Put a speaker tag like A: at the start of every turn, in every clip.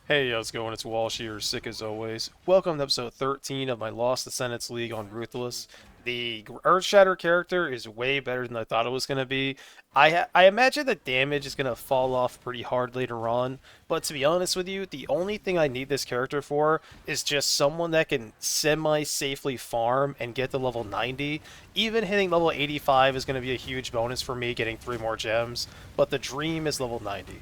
A: Hey, how's it going? It's Walsh here, sick as always. Welcome to episode 13 of my Lost Descendants League on Ruthless. The Earthshatter character is way better than I thought it was going to be. I imagine the damage is going to fall off pretty hard later on, but to be honest with you, the only thing I need this character for is just someone that can semi-safely farm and get to level 90. Even hitting level 85 is going to be a huge bonus for me, getting 3 more gems, but the dream is level 90.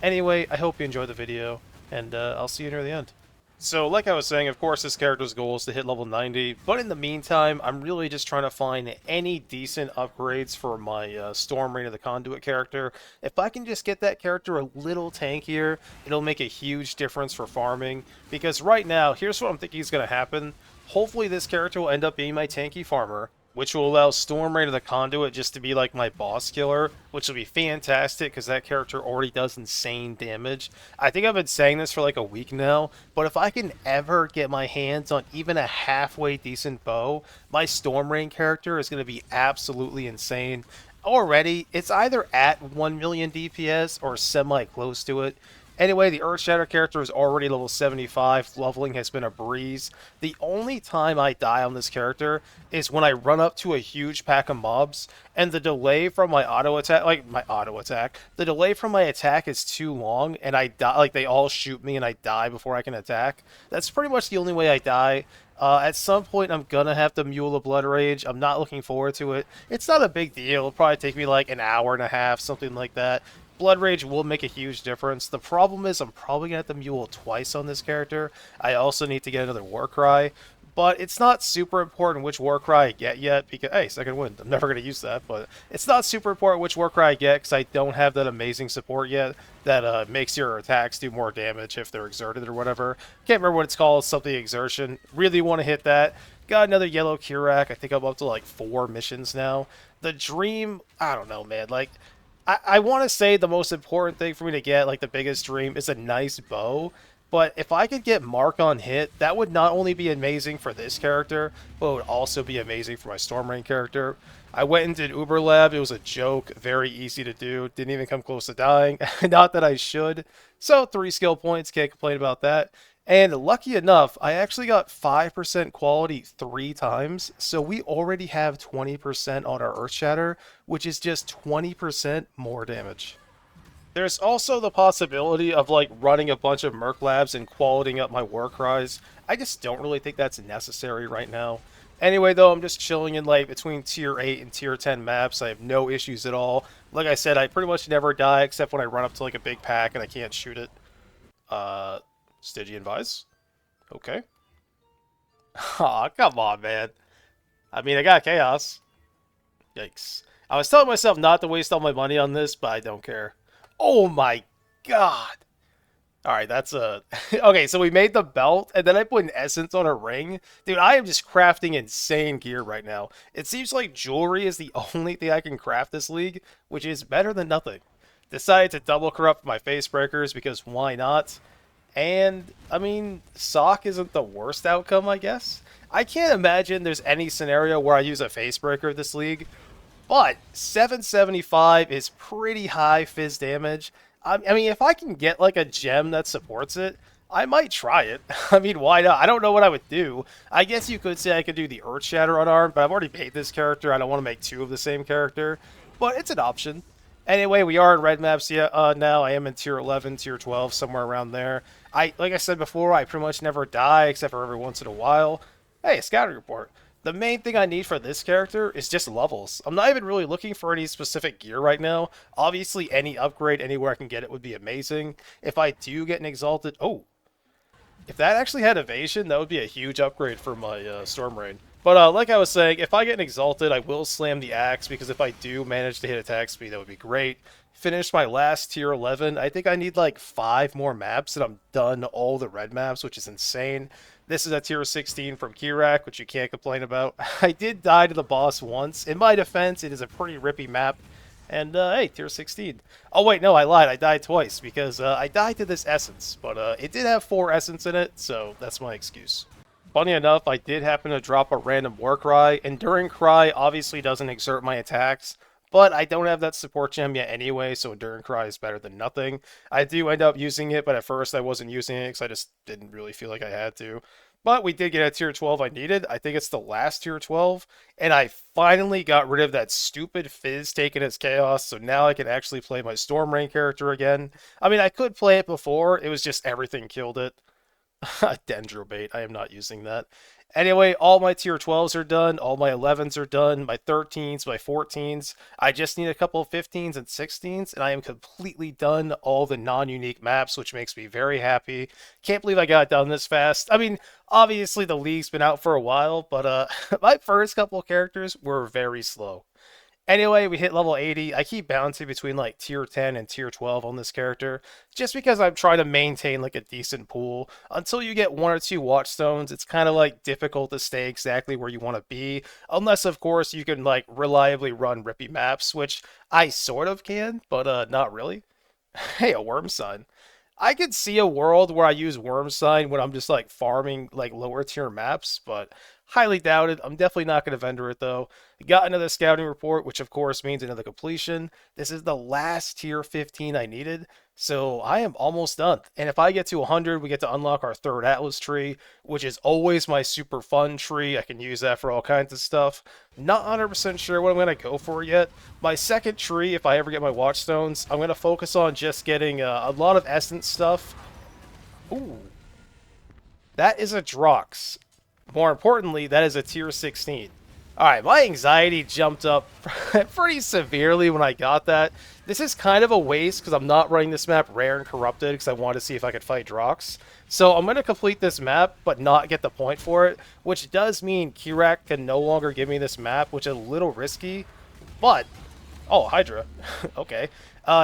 A: Anyway, I hope you enjoyed the video, and I'll see you near the end. So, like I was saying, of course, this character's goal is to hit level 90, but in the meantime, I'm really just trying to find any decent upgrades for my Storm Rain of the Conduit character. If I can just get that character a little tankier, it'll make a huge difference for farming, because right now, here's what I'm thinking is going to happen. Hopefully this character will end up being my tanky farmer, which will allow Storm Rain of the Conduit just to be like my boss killer, which will be fantastic because that character already does insane damage. I think I've been saying this for like a week now, but if I can ever get my hands on even a halfway decent bow, my Storm Rain character is going to be absolutely insane. Already, it's either at 1 million DPS or semi close to it. Anyway, the Earthshatter character is already level 75. Leveling has been a breeze. The only time I die on this character is when I run up to a huge pack of mobs, and the delay from my auto attack, the delay from my attack is too long, and I die, like they all shoot me and I die before I can attack. That's pretty much the only way I die. At some point, I'm gonna have to Mule of Blood Rage. I'm not looking forward to it. It's not a big deal. It'll probably take me like an hour and a half, something like that. Blood Rage will make a huge difference. The problem is I'm probably going to have to Mule twice on this character. I also need to get another Warcry, but it's not super important which Warcry I get yet, because, hey, second wind, I'm never going to use that, but it's not super important which Warcry I get, because I don't have that amazing support yet that makes your attacks do more damage if they're exerted or whatever. Can't remember what it's called, something exertion. Really want to hit that. Got another yellow Kirak. I think I'm up to like 4 missions now. The dream, I don't know, man, like, I want to say the most important thing for me to get, like the biggest dream, is a nice bow. But if I could get Mark on hit, that would not only be amazing for this character, but it would also be amazing for my Storm Rain character. I went and did Uber Lab. It was a joke, very easy to do. Didn't even come close to dying. Not that I should. So 3 skill points, can't complain about that. And lucky enough, I actually got 5% quality 3 times, so we already have 20% on our Earthshatter, which is just 20% more damage. There's also the possibility of like running a bunch of Merc Labs and quality up my Warcries. I just don't really think that's necessary right now. Anyway, though, I'm just chilling in like between tier 8 and tier 10 maps. I have no issues at all. Like I said, I pretty much never die except when I run up to like a big pack and I can't shoot it. Stygian Vise? Okay. Aw, come on, man. I mean, I got Chaos. Yikes. I was telling myself not to waste all my money on this, but I don't care. Oh my god! Alright, that's a... Okay, so we made the belt, and then I put an essence on a ring. Dude, I am just crafting insane gear right now. It seems like jewelry is the only thing I can craft this league, which is better than nothing. Decided to double corrupt my face breakers, because why not? And, I mean, sock isn't the worst outcome, I guess. I can't imagine there's any scenario where I use a facebreaker this league, but 775 is pretty high fizz damage. I mean, if I can get, like, a gem that supports it, I might try it. I mean, why not? I don't know what I would do. I guess you could say I could do the Earthshatter unarmed, but I've already made this character. I don't want to make 2 of the same character, but it's an option. Anyway, we are in red maps now. I am in tier 11, tier 12, somewhere around there. Like I said before, I pretty much never die except for every once in a while. Hey, a scouting report. The main thing I need for this character is just levels. I'm not even really looking for any specific gear right now. Obviously, any upgrade anywhere I can get it would be amazing. If I do get an exalted... Oh, if that actually had evasion, that would be a huge upgrade for my Storm Rain. But like I was saying, if I get an Exalted, I will slam the Axe, because if I do manage to hit attack speed, that would be great. Finished my last tier 11. I think I need like 5 more maps, and I'm done all the red maps, which is insane. This is a tier 16 from Kirak, which you can't complain about. I did die to the boss once. In my defense, it is a pretty rippy map. And, hey, tier 16. Oh, wait, no, I lied. I died twice, because I died to this Essence. But it did have 4 Essence in it, so that's my excuse. Funny enough, I did happen to drop a random Warcry, and during Cry obviously doesn't exert my attacks, but I don't have that support gem yet anyway, so Enduring Cry is better than nothing. I do end up using it, but at first I wasn't using it because I just didn't really feel like I had to. But we did get a tier 12 I needed. I think it's the last tier 12, and I finally got rid of that stupid Fizz taking its chaos, so now I can actually play my Storm Rain character again. I mean, I could play it before, it was just everything killed it. Dendrobait, I am not using that. Anyway, all my tier 12s are done, all my 11s are done, my 13s, my 14s. I just need a couple of 15s and 16s, and I am completely done all the non-unique maps, which makes me very happy. Can't believe I got it done this fast. I mean, obviously the league's been out for a while, but my first couple of characters were very slow. Anyway, we hit level 80. I keep bouncing between like tier 10 and tier 12 on this character, just because I'm trying to maintain like a decent pool. Until you get one or two Watchstones, it's kind of like difficult to stay exactly where you want to be, unless of course you can like reliably run rippy maps, which I sort of can, but not really. Hey, a worm sign. I could see a world where I use worm sign when I'm just like farming like lower tier maps, but highly doubted. I'm definitely not going to vendor it though. Got another scouting report, which of course means another completion. This is the last tier 15 I needed, so I am almost done. And if I get to 100, we get to unlock our third Atlas tree, which is always my super fun tree. I can use that for all kinds of stuff. Not 100% sure what I'm going to go for yet. My second tree, if I ever get my Watchstones, I'm going to focus on just getting a lot of essence stuff. Ooh, that is a Drox. More importantly, that is a tier 16. Alright, my anxiety jumped up pretty severely when I got that. This is kind of a waste because I'm not running this map rare and corrupted because I wanted to see if I could fight Drox. So I'm going to complete this map but not get the point for it, which does mean Kirak can no longer give me this map, which is a little risky, but oh, Hydra. Okay.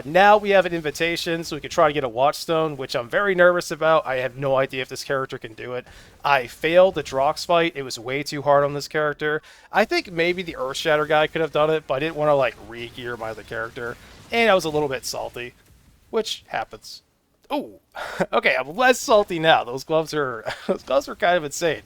A: Now we have an invitation, so we can try to get a Watchstone, which I'm very nervous about. I have no idea if this character can do it. I failed the Drox fight. It was way too hard on this character. I think maybe the Earthshatter guy could have done it, but I didn't want to, like, re-gear my other character. And I was a little bit salty, which happens. Ooh. Okay, I'm less salty now. Those gloves are those gloves are kind of insane.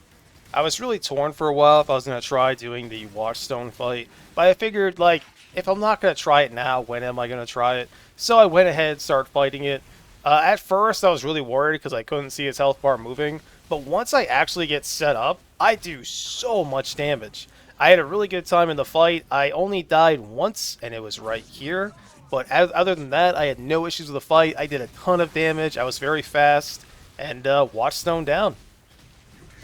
A: I was really torn for a while if I was going to try doing the Watchstone fight, but I figured, like, if I'm not going to try it now, when am I going to try it? So I went ahead and started fighting it. At first, I was really worried because I couldn't see his health bar moving, but once I actually get set up, I do so much damage. I had a really good time in the fight. I only died once, and it was right here, but other than that, I had no issues with the fight. I did a ton of damage, I was very fast, and Watchstone down.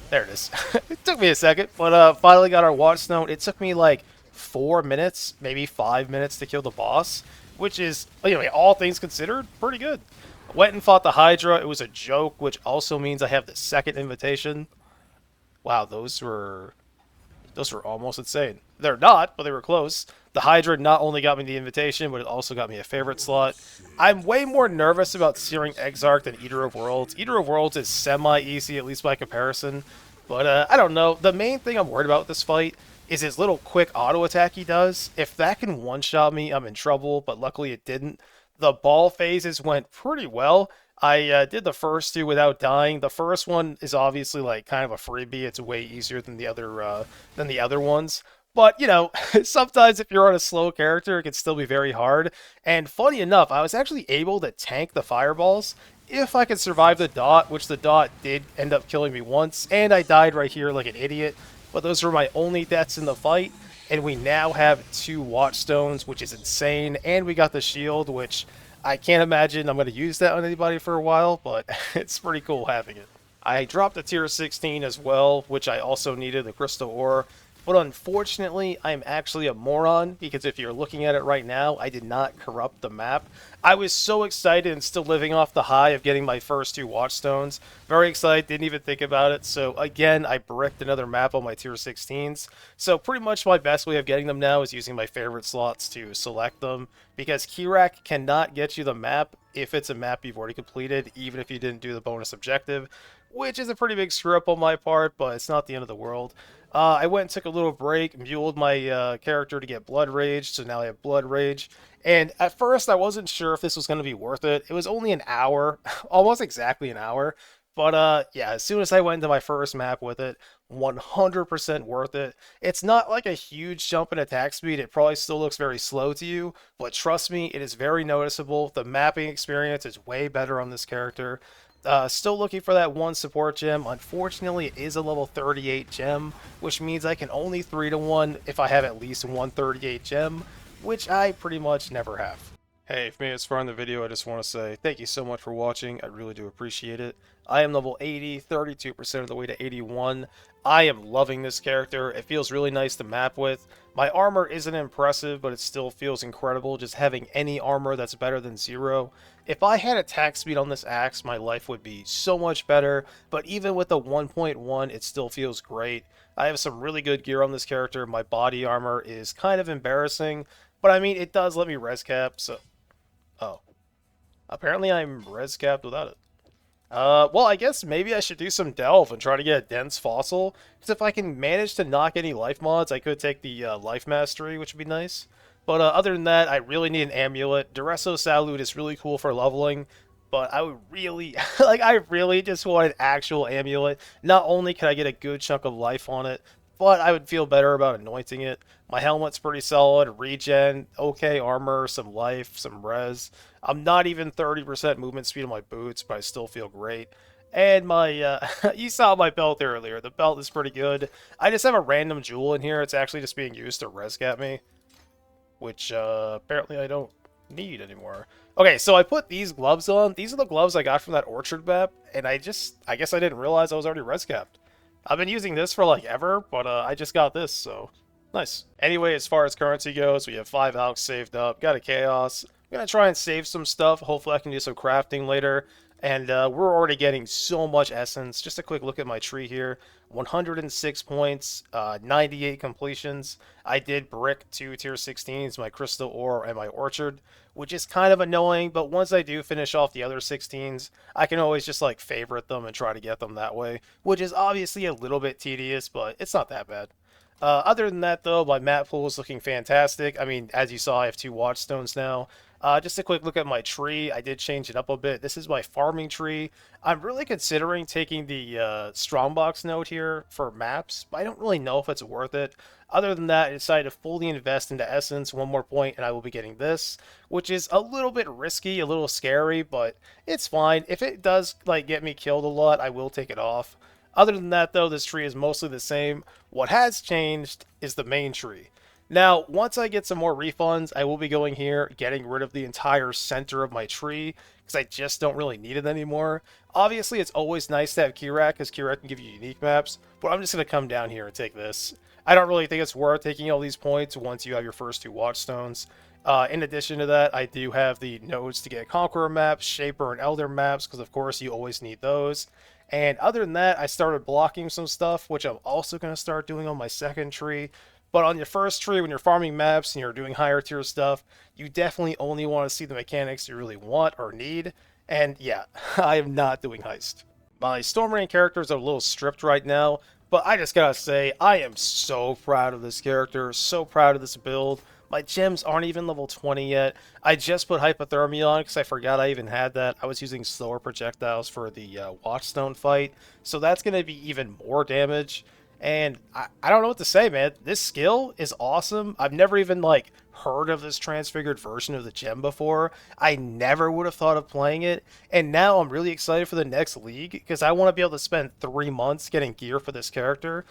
A: There it is. It took me a second, but finally got our Watchstone. It took me like 4 minutes, maybe 5 minutes to kill the boss, which is, anyway, all things considered, pretty good. Went and fought the Hydra. It was a joke, which also means I have the second invitation. Wow, those were almost insane. They're not, but they were close. The Hydra not only got me the invitation, but it also got me a favorite slot. I'm way more nervous about Searing Exarch than Eater of Worlds. Eater of Worlds is semi-easy, at least by comparison. But, I don't know. The main thing I'm worried about with this fight is his little quick auto attack he does. If that can one-shot me, I'm in trouble, but luckily it didn't. The ball phases went pretty well. I did the first two without dying. The first one is obviously like kind of a freebie. It's way easier than the other ones. But you know, sometimes if you're on a slow character, it can still be very hard. And funny enough, I was actually able to tank the fireballs if I could survive the dot, which the dot did end up killing me once, and I died right here like an idiot. But those were my only deaths in the fight. And we now have 2 Watchstones, which is insane. And we got the shield, which I can't imagine I'm going to use that on anybody for a while, but it's pretty cool having it. I dropped a tier 16 as well, which I also needed, the crystal ore. But unfortunately, I'm actually a moron, because if you're looking at it right now, I did not corrupt the map. I was so excited and still living off the high of getting my first 2 Watchstones. Very excited, didn't even think about it. So again, I bricked another map on my tier 16s. So pretty much my best way of getting them now is using my favorite slots to select them, because Kirak cannot get you the map if it's a map you've already completed, even if you didn't do the bonus objective, which is a pretty big screw up on my part, but it's not the end of the world. I went and took a little break, muled my character to get Blood Rage, so now I have Blood Rage. And at first, I wasn't sure if this was going to be worth it. It was only an hour, almost exactly an hour, But yeah, as soon as I went into my first map with it, 100% worth it. It's not like a huge jump in attack speed. It probably still looks very slow to you, but trust me, it is very noticeable. The mapping experience is way better on this character. Still looking for that one support gem. Unfortunately, it is a level 38 gem, which means I can only 3 to 1 if I have at least one 38 gem, which I pretty much never have. Hey, if you made it this far in the video, I just want to say thank you so much for watching. I really do appreciate it. I am level 80, 32% of the way to 81. I am loving this character. It feels really nice to map with. My armor isn't impressive, but it still feels incredible just having any armor that's better than 0. If I had attack speed on this axe, my life would be so much better, but even with the 1.1, it still feels great. I have some really good gear on this character. My body armor is kind of embarrassing, but I mean, it does let me res cap, so... Oh. Apparently I'm res capped without it. Well, I guess maybe I should do some delve and try to get a dense fossil. Because if I can manage to knock any life mods, I could take the life mastery, which would be nice. But other than that, I really need an amulet. Duresso Salute is really cool for leveling. But I would really, like, I really just want an actual amulet. Not only can I get a good chunk of life on it, but I would feel better about anointing it. My helmet's pretty solid, regen, okay armor, some life, some res. I'm not even 30% movement speed on my boots, but I still feel great. And my, you saw my belt earlier. The belt is pretty good. I just have a random jewel in here. It's actually just being used to res cap me, which apparently I don't need anymore. Okay, so I put these gloves on. These are the gloves I got from that orchard map, and I guess I didn't realize I was already res capped. I've been using this for like ever, but I just got this, so nice. Anyway, as far as currency goes, we have 5 alks saved up, got a chaos. I'm gonna try and save some stuff. Hopefully I can do some crafting later. And we're already getting so much essence. Just a quick look at my tree here. 106 points, 98 completions. I did brick 2 tier 16s, my crystal ore and my orchard, which is kind of annoying, but once I do finish off the other 16s, I can always just like favorite them and try to get them that way, which is obviously a little bit tedious, but it's not that bad. Other than that, though, my map pool is looking fantastic. I mean, as you saw, I have 2 watchstones now. Just a quick look at my tree. I did change it up a bit. This is my farming tree. I'm really considering taking the Strongbox node here for maps, but I don't really know if it's worth it. Other than that, I decided to fully invest into Essence. One more point, and I will be getting this, which is a little bit risky, a little scary, but it's fine. If it does like get me killed a lot, I will take it off. Other than that, though, this tree is mostly the same. What has changed is the main tree. Now, once I get some more refunds, I will be going here, getting rid of the entire center of my tree, because I just don't really need it anymore. Obviously, it's always nice to have Kirak, because Kirak can give you unique maps, but I'm just going to come down here and take this. I don't really think it's worth taking all these points once you have your first 2 Watchstones. In addition to that, I do have the nodes to get Conqueror maps, Shaper, and Elder maps, because of course you always need those. And other than that, I started blocking some stuff, which I'm also going to start doing on my second tree. But on your first tree, when you're farming maps and you're doing higher tier stuff, you definitely only want to see the mechanics you really want or need. And yeah, I am not doing Heist. My Storm Rain characters are a little stripped right now, but I just gotta say, I am so proud of this character, so proud of this build. My gems aren't even level 20 yet. I just put Hypothermia on because I forgot I even had that. I was using slower projectiles for the Watchstone fight, so that's going to be even more damage. And I don't know what to say, man. This skill is awesome. I've never even, like, heard of this transfigured version of the gem before. I never would have thought of playing it. And now I'm really excited for the next league because I want to be able to spend 3 months getting gear for this character.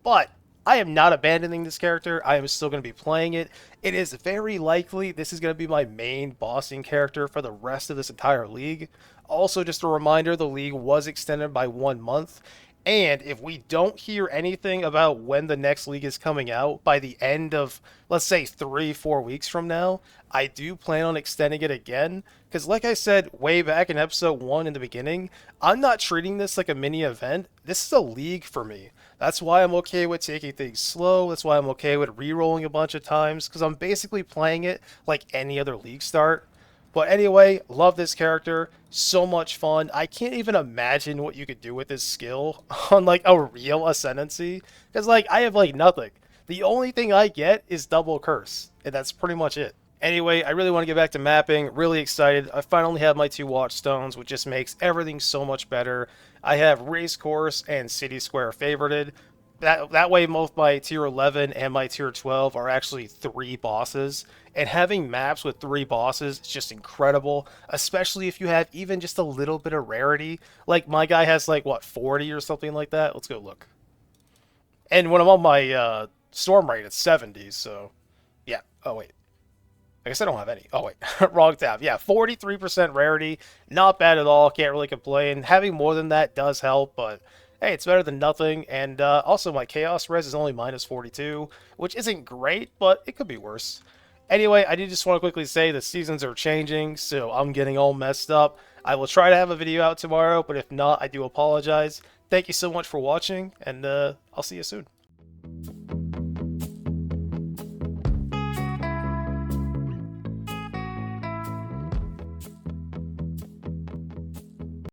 A: But I am not abandoning this character. I am still going to be playing it. It is very likely this is going to be my main bossing character for the rest of this entire league. Also, just a reminder, the league was extended by 1 month. And if we don't hear anything about when the next league is coming out by the end of, let's say, 3-4 weeks from now, I do plan on extending it again. Because like I said way back in episode 1 in the beginning, I'm not treating this like a mini event. This is a league for me. That's why I'm okay with taking things slow. That's why I'm okay with re-rolling a bunch of times. Because I'm basically playing it like any other league start. But anyway, love this character. So much fun. I can't even imagine what you could do with this skill on like a real ascendancy. Because like I have like nothing. The only thing I get is double curse. And that's pretty much it. Anyway, I really want to get back to mapping. Really excited. I finally have my two Watchstones, which just makes everything so much better. I have Race Course and City Square favorited. That way, both my tier 11 and my tier 12 are actually three bosses. And having maps with three bosses is just incredible, especially if you have even just a little bit of rarity. Like my guy has like what 40 or something like that. Let's go look. And when I'm on my storm rate, it's 70. So yeah. Oh wait. I guess I don't have any. Oh, wait. Wrong tab. Yeah, 43% rarity. Not bad at all. Can't really complain. Having more than that does help, but hey, it's better than nothing. And also, my Chaos Res is only minus 42, which isn't great, but it could be worse. Anyway, I did just want to quickly say the seasons are changing, so I'm getting all messed up. I will try to have a video out tomorrow, but if not, I do apologize. Thank you so much for watching, and I'll see you soon.